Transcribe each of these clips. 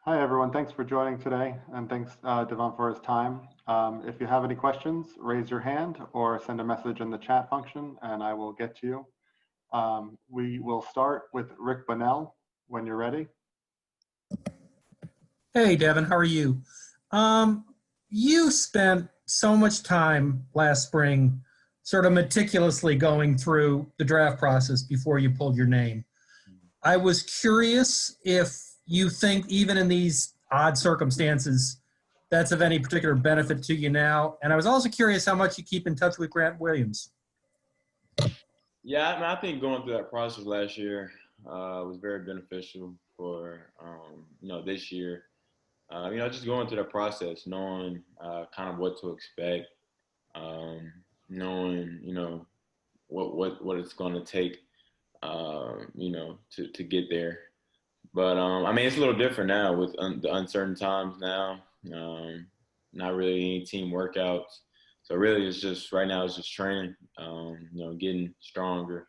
Hi, everyone. Thanks for joining today, and thanks, Devon, for his time. If you have any questions, raise your hand or send a message in the chat function, and I will get to you. We will start with Rick Bonnell when you're ready. Hey, Devon, how are you? You spent so much time last spring sort of meticulously going through the draft process before you pulled your name. I was curious if you think even in these odd circumstances that's of any particular benefit to you now. And I was also curious how much you keep in touch with Grant Williams. Yeah, I mean, I think going through that process last year was very beneficial for this year. Just going through that process, knowing kind of what to expect, knowing what it's going to take, to get there. But I mean, it's a little different now with the uncertain times now. Not really any team workouts. So really, it's just right now. It's just training. Getting stronger,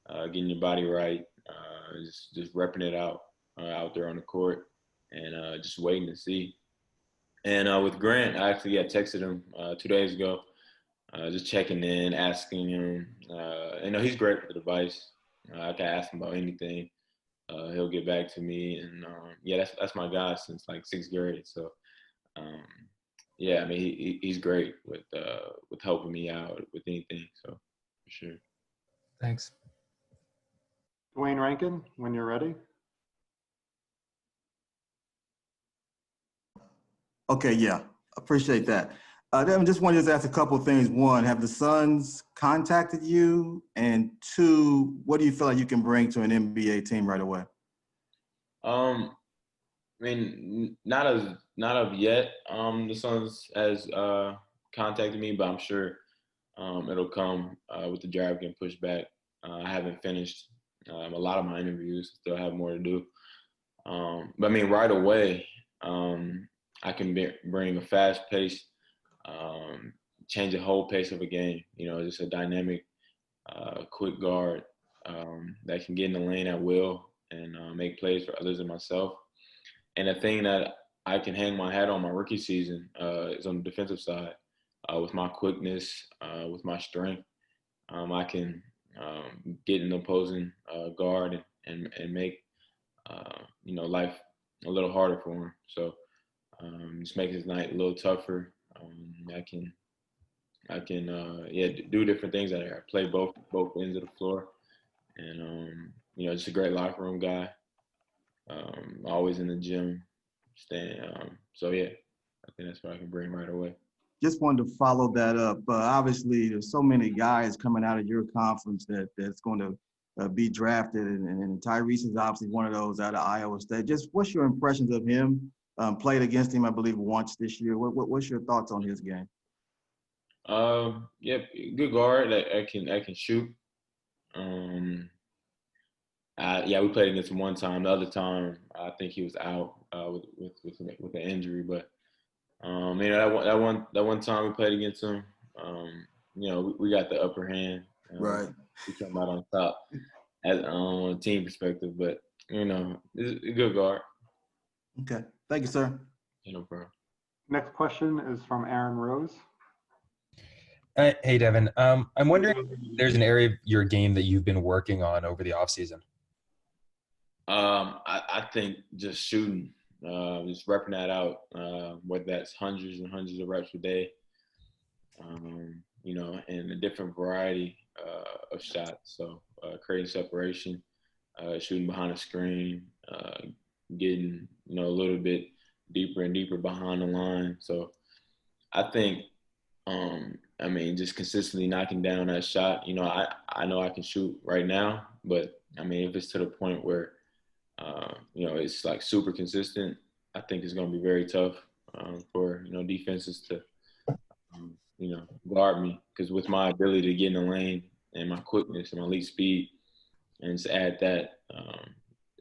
getting your body right, just repping it out there on the court, and just waiting to see. And with Grant, I actually texted him 2 days ago, just checking in, asking him. He's great with advice. I can ask him about anything. He'll get back to me, and that's my guy since like sixth grade. So. I mean, he's great with helping me out with anything. So, for sure. Thanks. Duane Rankin, when you're ready. Okay, yeah, appreciate that. Devin, just wanted to ask a couple of things. One, have the Suns contacted you? And two, what do you feel like you can bring to an NBA team right away? I mean, not of yet. The Suns has contacted me, but I'm sure it'll come with the draft getting pushed back. I haven't finished a lot of my interviews; still have more to do. But I mean, right away, I can bring a fast pace, change the whole pace of a game. Just a dynamic, quick guard that can get in the lane at will and make plays for others and myself. And the thing that I can hang my hat on my rookie season is on the defensive side. With my quickness, with my strength, I can get an opposing guard and make life a little harder for him. So just make his night a little tougher. I can do different things out there. I play both ends of the floor, and just a great locker room guy. Always in the gym, staying. I think that's what I can bring right away. Just wanted to follow that up. Obviously, there's so many guys coming out of your conference that's going to be drafted, and Tyrese is obviously one of those out of Iowa State. Just what's your impressions of him? Played against him, I believe, once this year. What's your thoughts on his game? Good guard. I can shoot. We played against him one time. The other time, I think he was out with an injury. But that one time we played against him, we got the upper hand. Right. We came out on top on a team perspective. But it's a good guard. Okay. Thank you, sir. No problem. Next question is from Aaron Rose. Hey, Devin. I'm wondering if there's an area of your game that you've been working on over the offseason. I think just shooting, just repping that out, whether that's hundreds and hundreds of reps a day, and a different variety of shots. So creating separation, shooting behind the screen, getting, a little bit deeper and deeper behind the line. So I think, just consistently knocking down that shot. I know I can shoot right now, but if it's to the point where it's like super consistent, I think it's going to be very tough for defenses to guard me, because with my ability to get in the lane and my quickness and my elite speed, and just add that,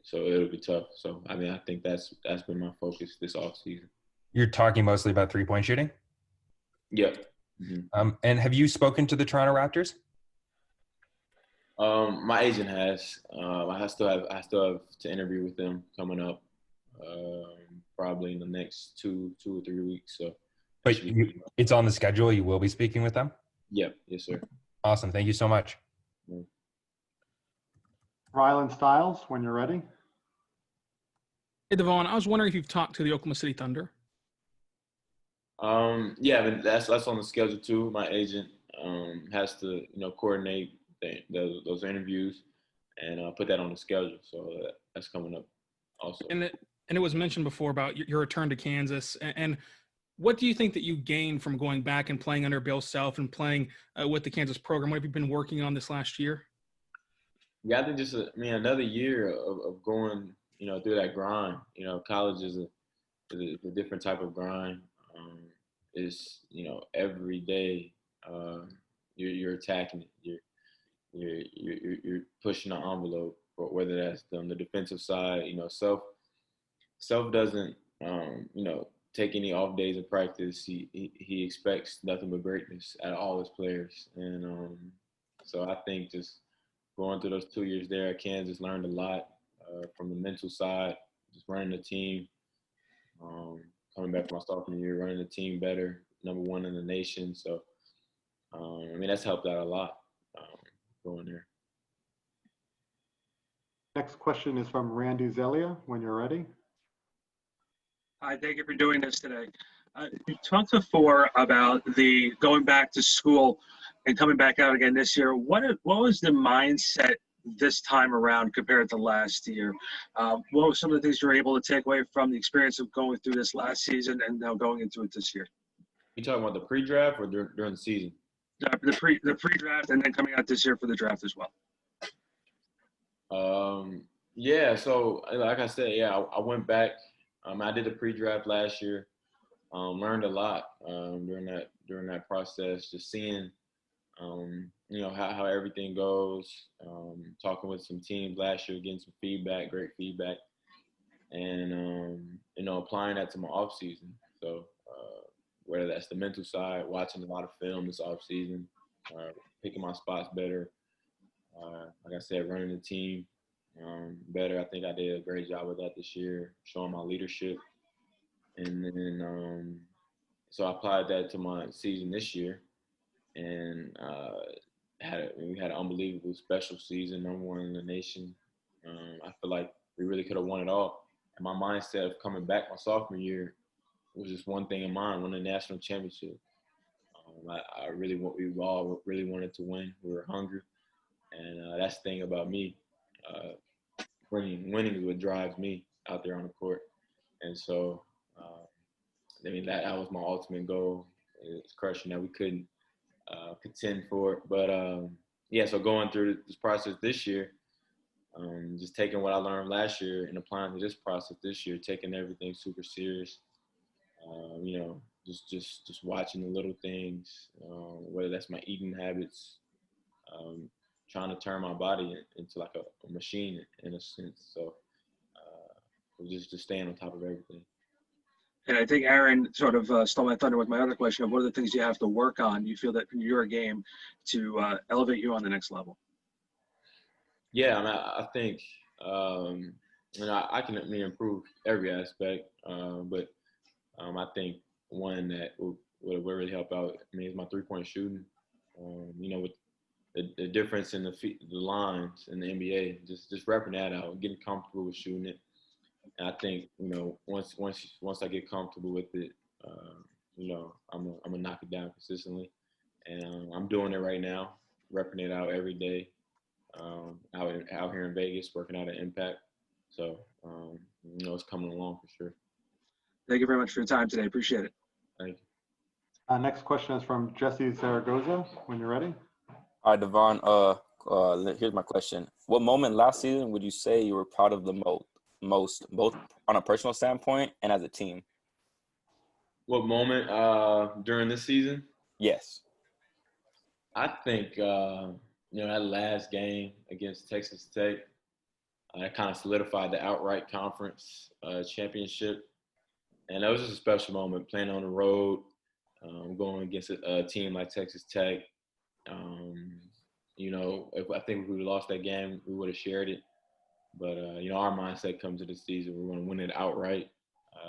so it'll be tough. So I think that's been my focus this offseason. You're talking mostly about 3-point shooting? Yep. Mm-hmm. And have you spoken to the Toronto Raptors? My agent has. I still have to interview with them coming up, probably in the next two or 3 weeks. So, But it's on the schedule. You will be speaking with them? yep, yes, sir. Awesome. Thank you so much. Rylan Stiles, when you're ready. Hey, Devon, I was wondering if you've talked to the Oklahoma City Thunder. Yeah, but that's on the schedule too. My agent has to, coordinate those interviews and put that on the schedule. So that's coming up also. And it was mentioned before about your return to Kansas. And what do you think that you gained from going back and playing under Bill Self and playing with the Kansas program? What have you been working on this last year? Yeah, I think just another year of going, through that grind. College is a different type of grind. It's every day you're attacking it. You're pushing the envelope, or whether that's on the defensive side. Self doesn't take any off days of practice. He expects nothing but greatness out of all his players, and so I think just going through those 2 years there at Kansas, learned a lot from the mental side, just running the team. Coming back from my sophomore year, running the team better, #1 in the nation. So, that's helped out a lot going there. Next question is from Randy Zelia, when you're ready. Hi, thank you for doing this today. You talked before about the going back to school and coming back out again this year. What was the mindset this time around compared to last year? What were some of the things you were able to take away from the experience of going through this last season and now going into it this year? You talking about the pre-draft or during the season? The pre-draft and then coming out this year for the draft as well. Yeah, so like I said, I went back. I did the pre-draft last year. Learned a lot during that process, just seeing how everything goes. Talking with some teams last year, getting some feedback, great feedback, and applying that to my off season. So whether that's the mental side, watching a lot of film this off season, picking my spots better. Like I said, running the team better. I think I did a great job with that this year, showing my leadership. And then so I applied that to my season this year, and we had an unbelievable special season, #1 in the nation. I feel like we really could have won it all. And my mindset of coming back my sophomore year was just one thing in mind: win a national championship. We all really wanted to win. We were hungry, and that's the thing about me. Winning is what drives me out there on the court, and so that was my ultimate goal. It's crushing that we couldn't contend for it, but so going through this process this year, just taking what I learned last year and applying to this process this year, taking everything super serious. Just watching the little things, whether that's my eating habits, trying to turn my body into like a machine in a sense. So just staying on top of everything. And I think Aaron sort of stole my thunder with my other question of what are the things you have to work on, you feel that in your game to elevate you on the next level? Yeah, I think I can improve every aspect, but I think one that would really help out is my three-point shooting. With the difference in the lines in the NBA, just repping that out, getting comfortable with shooting it. And I think once I get comfortable with it, I'm gonna knock it down consistently, and I'm doing it right now, repping it out every day. Out here in Vegas, working out at Impact. So it's coming along for sure. Thank you very much for your time today. Appreciate it. Thank you. Next question is from Jesse Zaragoza, when you're ready. All right, Devon, here's my question. What moment last season would you say you were proud of the most, both on a personal standpoint and as a team? What moment during this season? Yes. I think, that last game against Texas Tech, that kind of solidified the outright conference championship. And that was just a special moment, playing on the road, going against a team like Texas Tech. I think if we would have lost that game, we would have shared it. But, our mindset comes to the season. We're going to win it outright.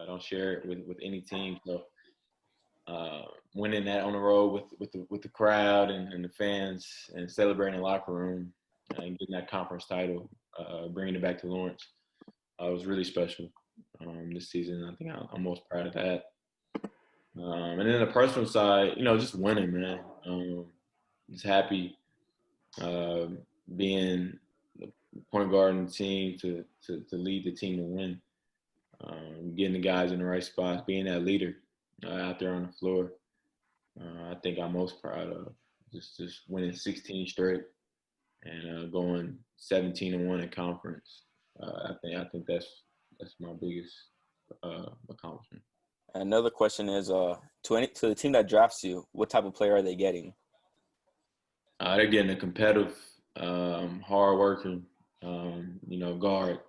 I don't share it with any team. So winning that on the road with the crowd and the fans and celebrating in the locker room and getting that conference title, bringing it back to Lawrence, was really special this season. I think I'm most proud of that. And then the personal side, just winning, man. Just happy being the point guard in the team to lead the team to win. Getting the guys in the right spots, being that leader out there on the floor. I think I'm most proud of just winning 16 straight and going 17-1 in conference. I think that's my biggest accomplishment. Another question is, to the team that drafts you, what type of player are they getting? They're getting a competitive, hard-working, guard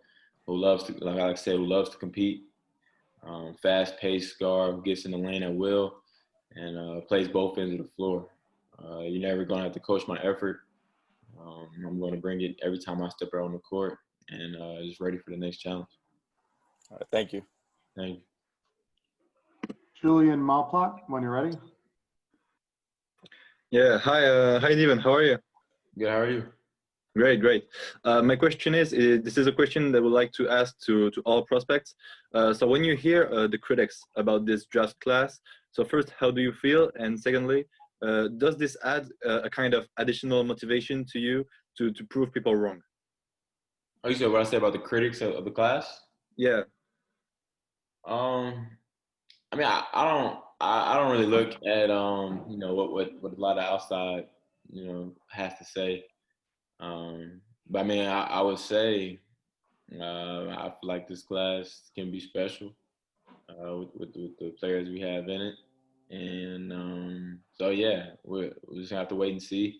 who loves to, like I said, who loves to compete. Fast-paced guard who gets in the lane at will and plays both ends of the floor. You're never going to have to coach my effort. I'm going to bring it every time I step out on the court and just ready for the next challenge. All right, thank you. Thank you. Julian Malplot, when you're ready. Yeah, hi Devon, how are you? Good, how are you? Great. My question is this is a question that I would like to ask to all prospects. So when you hear the critics about this draft class, so first, how do you feel? And secondly, does this add a kind of additional motivation to you to prove people wrong? Oh, you said what I said about the critics of the class? Yeah. I mean, I don't really look at what a lot of outside has to say. But I mean, I would say I feel like this class can be special with the players we have in it, and so yeah, we're just gonna have to wait and see.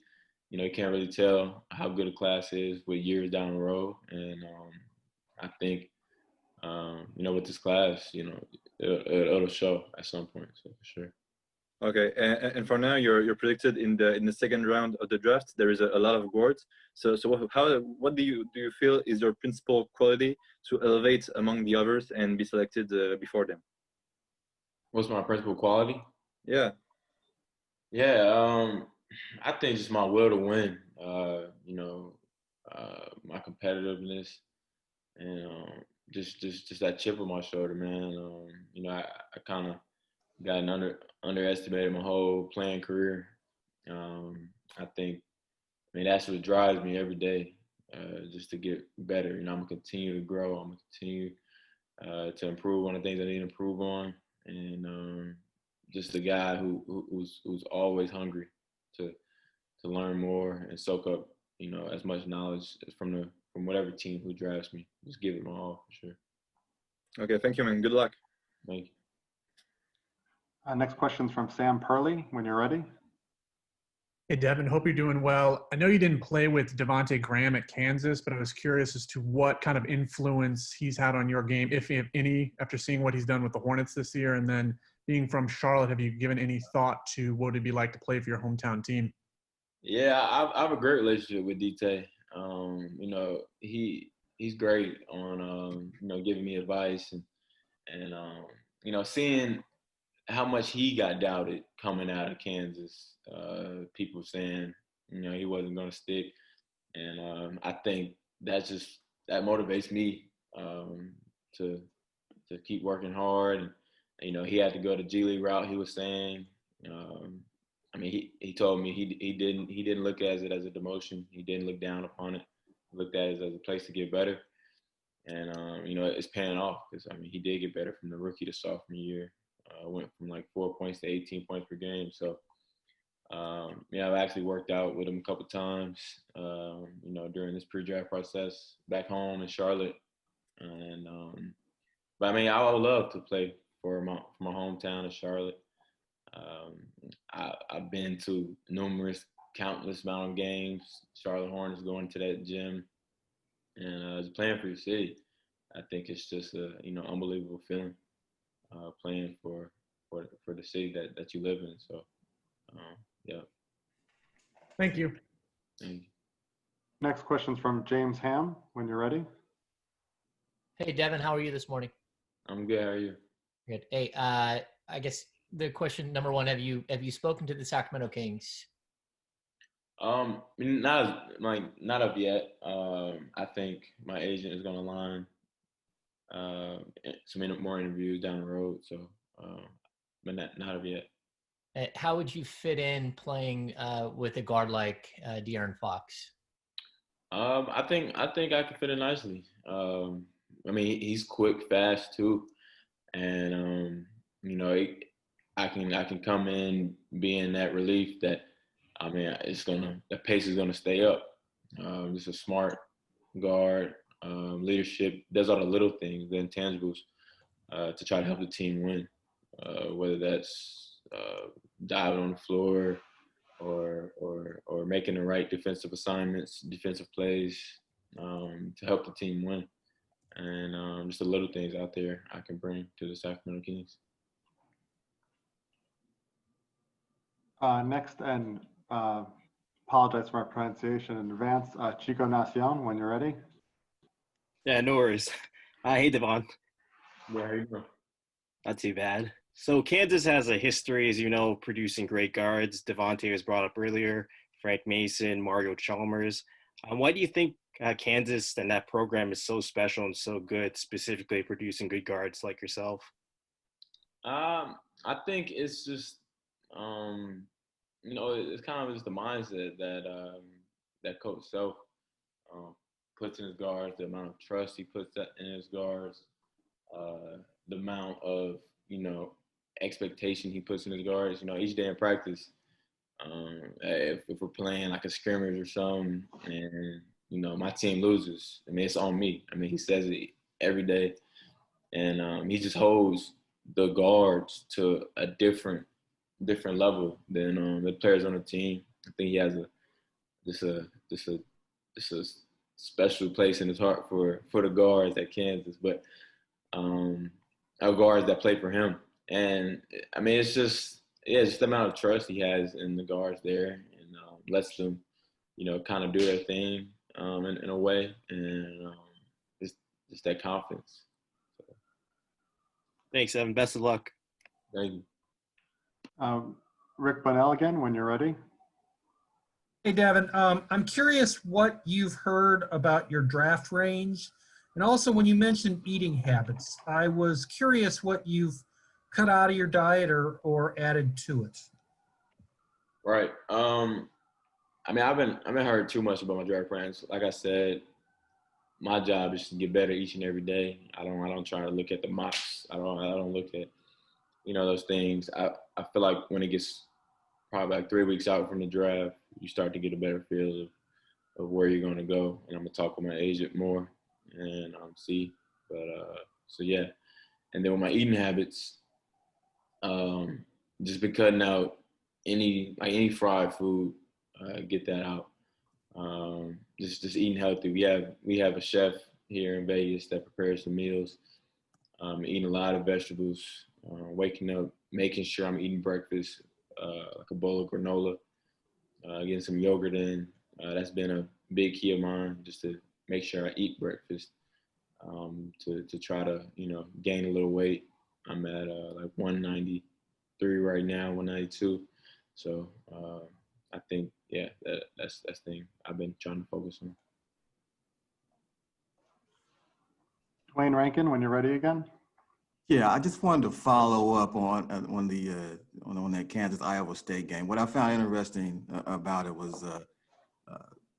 You can't really tell how good a class is with years down the road, and I think with this class, it'll show at some point, so for sure. Okay, and for now, you're predicted in the second round of the draft. There is a lot of guards. So what do you feel is your principal quality to elevate among the others and be selected before them? What's my principal quality? Yeah. I think just my will to win. My competitiveness and just that chip on my shoulder, man. I kind of got underestimated my whole playing career. I think, that's what drives me every day, just to get better. I'm gonna continue to grow. I'm gonna continue to improve on the things I need to improve on, and just a guy who's always hungry to learn more and soak up, as much knowledge from whatever team who drafts me. Just give it my all, for sure. Okay, thank you, man. Good luck. Thank you. Next question's from Sam Perley, when you're ready. Hey, Devon, hope you're doing well. I know you didn't play with Devonte Graham at Kansas, but I was curious as to what kind of influence he's had on your game, if any, after seeing what he's done with the Hornets this year. And then being from Charlotte, have you given any thought to what it'd be like to play for your hometown team? Yeah, I have a great relationship with DT. He's great on giving me advice and seeing how much he got doubted coming out of Kansas. People saying he wasn't going to stick, and I think that motivates me to keep working hard. And he had to go the G League route. He was saying. He told me he didn't look at it as a demotion. He didn't look down upon it. He looked at it as a place to get better. And, it's paying off because, he did get better from the rookie to sophomore year. Went from like 4 points to 18 points per game. So, I've actually worked out with him a couple times, during this pre-draft process back home in Charlotte. And, but I would love to play for my hometown of Charlotte. I've been to countless amount of games. Charlotte Hornets going to that gym, and just playing for your city. I think it's just a unbelievable feeling, playing for the city that you live in. So, yeah. Thank you. Thank you. Next question's from James Ham, when you're ready. Hey, Devon, how are you this morning? I'm good. How are you? Good. Hey, I guess the question number one: Have you spoken to the Sacramento Kings? Not up yet. I think my agent is gonna line some more interviews down the road. So, but not up yet. How would you fit in playing with a guard like De'Aaron Fox? I think I could fit in nicely. I mean, he's quick, fast too, and I can come in being that relief that I mean the pace is gonna stay up. Just a smart guard, leadership, does all the little things, the intangibles, to try to help the team win. Whether that's diving on the floor or making the right defensive assignments, defensive plays, to help the team win. And just the little things out there I can bring to the Sacramento Kings. Next, and apologize for my pronunciation in advance, Chicco Nacion, when you're ready. Yeah, no worries. Hey, Devon. Yeah, how you doing? Not too bad. So Kansas has a history, as you know, producing great guards. Devontae was brought up earlier, Frank Mason, Mario Chalmers. Why do you think Kansas and that program is so special and so good, specifically producing good guards like yourself? I think it's just, it's kind of just the mindset that Coach Self puts in his guards, the amount of trust he puts in his guards, the amount of, expectation he puts in his guards. Each day in practice, if we're playing like a scrimmage or something and, my team loses, I mean, it's on me. I mean, he says it every day. And he just holds the guards to a different level than the players on the team. I think he has a special place in his heart for the guards at Kansas, but our guards that play for him. And I mean, it's just the amount of trust he has in the guards there, and lets them, kind of do their thing in a way, and just that confidence. So. Thanks, Evan. Best of luck. Thank you. Rick Bonnell again, when you're ready. Hey, Devon, I'm curious what you've heard about your draft range. And also, when you mentioned eating habits, I was curious what you've cut out of your diet or added to it. Right. I mean, I haven't heard too much about my draft plans. Like I said, my job is to get better each and every day. I don't try to look at the mocks. I don't look at, those things. I feel like when it gets probably like 3 weeks out from the draft, you start to get a better feel of where you're going to go. And I'm going to talk with my agent more and see. But, so, yeah. And then with my eating habits, just be cutting out any fried food, get that out. Just eating healthy. We have a chef here in Vegas that prepares the meals. Eating a lot of vegetables, waking up, making sure I'm eating breakfast, like a bowl of granola, getting some yogurt in. That's been a big key of mine, just to make sure I eat breakfast, to try to, gain a little weight. I'm at like 193 right now, 192. So I think, yeah, that's the thing I've been trying to focus on. Duane Rankin, when you're ready again. Yeah, I just wanted to follow up on that Kansas-Iowa State game. What I found interesting about it was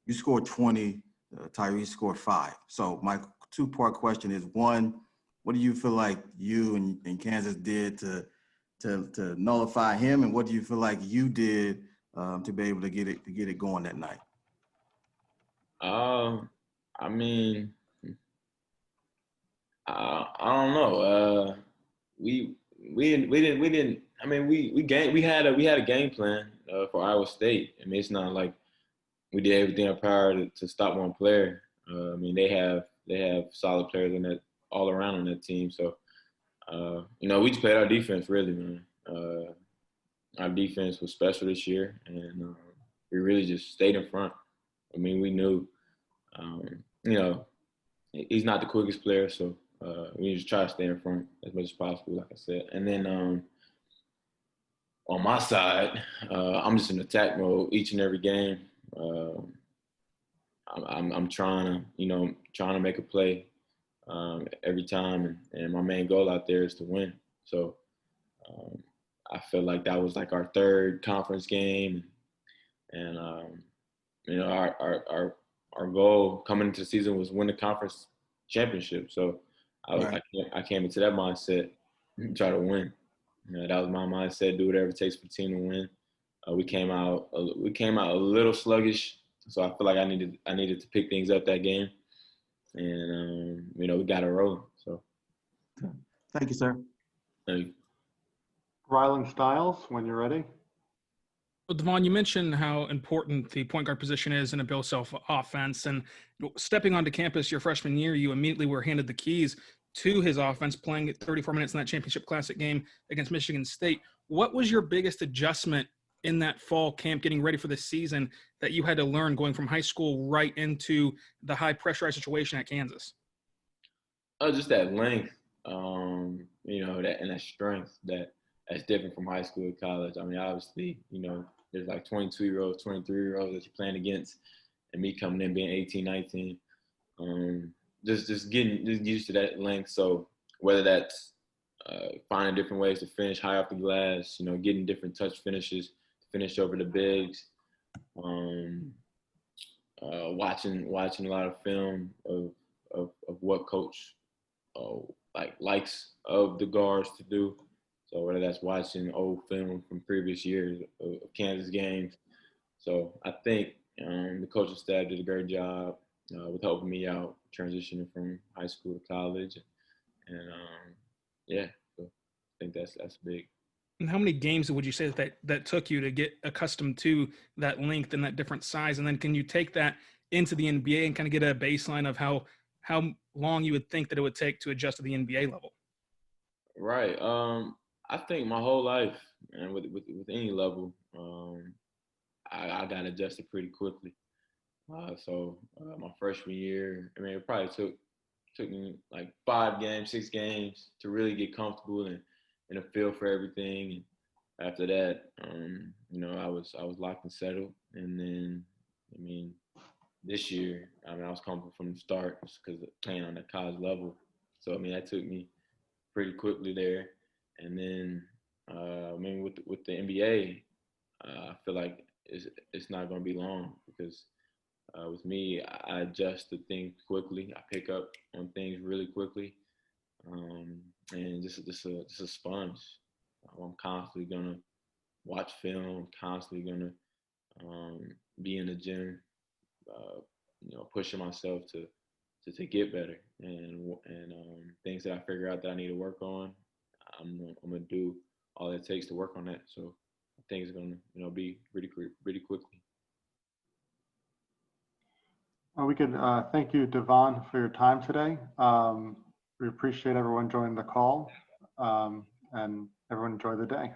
you scored 20, Tyrese scored 5. So my two-part question is, one, what do you feel like you and Kansas did to nullify him, and what do you feel like you did to be able to get it going that night? I mean, I don't know. We didn't. I mean, we had a game plan for Iowa State. I mean, it's not like we did everything in our power to stop one player. I mean, they have solid players in that all around on that team. So, we just played our defense really, man. Our defense was special this year, and we really just stayed in front. I mean, we knew, he's not the quickest player, so We just try to stay in front as much as possible, like I said. And then on my side, I'm just in attack mode each and every game. I'm trying to make a play every time, and my main goal out there is to win. So I feel like that was like our third conference game, and our goal coming into the season was win the conference championship. So I came into that mindset, try to win. That was my mindset. Do whatever it takes for the team to win. We came out a little sluggish, so I feel like I needed to pick things up that game, and we got it rolling. So, thank you, sir. Thank you. Rylan Stiles, when you're ready. Well, Devon, you mentioned how important the point guard position is in a Bill Self offense. And stepping onto campus your freshman year, you immediately were handed the keys to his offense, playing at 34 minutes in that championship classic game against Michigan State. What was your biggest adjustment in that fall camp, getting ready for the season, that you had to learn going from high school right into the high pressurized situation at Kansas? Just that length, that strength that's different from high school to college. I mean, obviously, there's like 22-year-olds, 23-year-olds that you're playing against, and me coming in being 18, 19. Just getting used to that length. So whether that's finding different ways to finish high off the glass, getting different touch finishes to finish over the bigs, watching a lot of film of what coach likes of the guards to do. So whether that's watching old film from previous years of Kansas games. So I think the coaching staff did a great job with helping me out transitioning from high school to college. And so I think that's big. And how many games would you say that took you to get accustomed to that length and that different size? And then can you take that into the NBA and kind of get a baseline of how long you would think that it would take to adjust to the NBA level? Right. I think my whole life, and with any level, I got adjusted pretty quickly. So my freshman year, I mean, it probably took me like 6 games to really get comfortable and a feel for everything. And after that, I was locked and settled. And then, I mean, this year, I was comfortable from the start because playing on the college level. So I mean, that took me pretty quickly there. And then, with the NBA, I feel like it's not going to be long because with me, I adjust to things quickly. I pick up on things really quickly, and just a sponge. I'm constantly gonna watch film. Constantly gonna be in the gym, pushing myself to get better, and things that I figure out that I need to work on. I'm gonna do all it takes to work on that. So I think it's gonna be pretty quickly. We could thank you, Devon, for your time today. We appreciate everyone joining the call, and everyone enjoy the day.